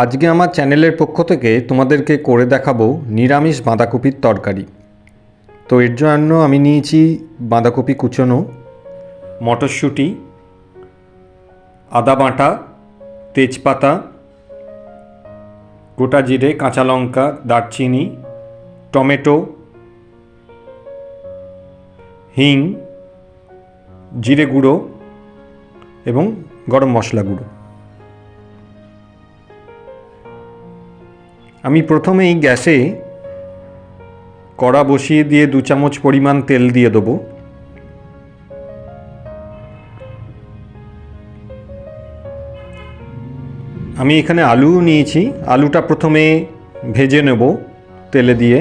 আজকে আমার চ্যানেলের পক্ষ থেকে তোমাদেরকে করে দেখাবো নিরামিষ বাঁধাকপির তরকারি। তো এর জন্য আমি নিয়েছি বাঁধাকপি কুচোনো, মটরশুঁটি, আদা বাটা, তেজপাতা, গোটা জিরে, কাঁচা লঙ্কা, দারচিনি, টমেটো, হিং, জিরে গুঁড়ো এবং গরম মশলা গুঁড়ো। আমি প্রথমেই গ্যাসে কড়া বসিয়ে দিয়ে 2 চামচ পরিমাণ তেল দিয়ে দেবো। আমি এখানে আলু নিয়েছি, আলুটা প্রথমে ভেজে নেব তেলে দিয়ে।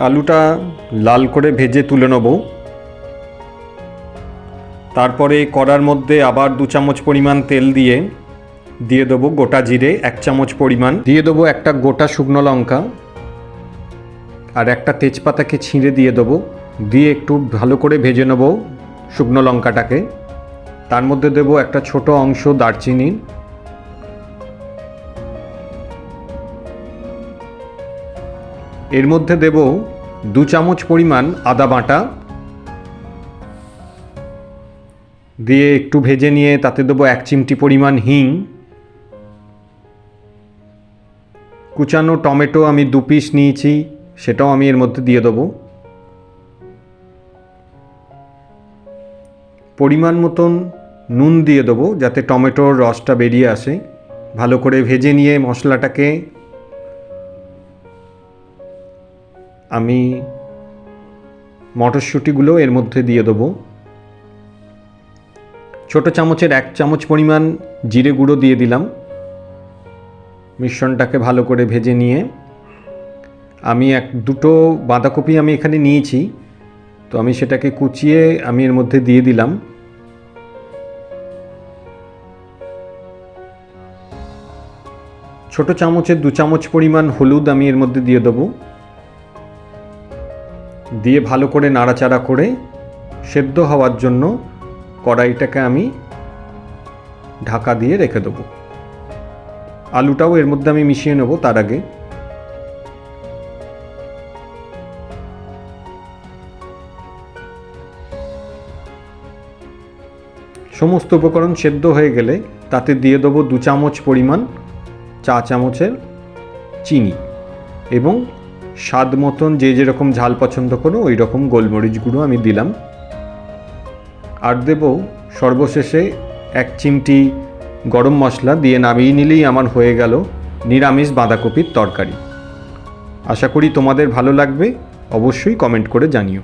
আলুটা লাল করে ভেজে তুলে নেব। তারপরে কড়ার মধ্যে আবার 2 চামচ পরিমাণ তেল দিয়ে দেবো গোটা জিরে 1 চামচ পরিমাণ, দিয়ে দেবো একটা গোটা শুকনো লঙ্কা আর একটা তেজপাতাকে ছিঁড়ে দিয়ে দেবো। দিয়ে একটু ভালো করে ভেজে নেব শুকনো লঙ্কাটাকে। তার মধ্যে দেবো একটা ছোট অংশ দারচিনি, এর মধ্যে দেব 2 চামচ পরিমাণ আদা বাটা, দিয়ে একটু ভেজে নিয়ে তাতে দেবো 1 চিমটি পরিমাণ হিং, কুচানো টমেটো আমি 2 পিস নিয়েছি, সেটাও আমি এর মধ্যে দিয়ে দেবো। পরিমাণ মতন নুন দিয়ে দেবো যাতে টমেটোর রসটা বেরিয়ে আসে। ভালো করে ভেজে নিয়ে মশলাটাকে আমি মটরশুঁটিগুলো এর মধ্যে দিয়ে দেবো। ছোট চামচের 1 চামচ পরিমাণ জিরে গুঁড়ো দিয়ে দিলাম। মিশ্রণটাকে ভালো করে ভেজে নিয়ে আমি 2টো বাঁধাকপি আমি এখানে নিয়েছি, তো আমি সেটাকে কুচিয়ে আমি এর মধ্যে দিয়ে দিলাম। ছোট চামচের 2 চামচ পরিমাণ হলুদ আমি এর মধ্যে দিয়ে দেবো। দিয়ে ভালো করে নাড়াচাড়া করে সেদ্ধ হওয়ার জন্য কড়াইটাকে আমি ঢাকা দিয়ে রেখে দেবো। আলুটাও এর মধ্যে আমি মিশিয়ে নেব তার আগে। সমস্ত উপকরণ সেদ্ধ হয়ে গেলে তাতে দিয়ে দেবো 2 চামচ পরিমাণ চা চামচের চিনি এবং স্বাদ মতন যে যেরকম ঝাল পছন্দ করো ওই রকম গোলমরিচ গুঁড়ো আমি দিলাম। আর দেব সর্বশেষে 1 চিমটি গরম মশলা, দিয়ে নামিয়ে নিলেই আমার হয়ে গেল নিরামিষ বাঁধাকপির তরকারি। আশা করি তোমাদের ভালো লাগবে, অবশ্যই কমেন্ট করে জানিও।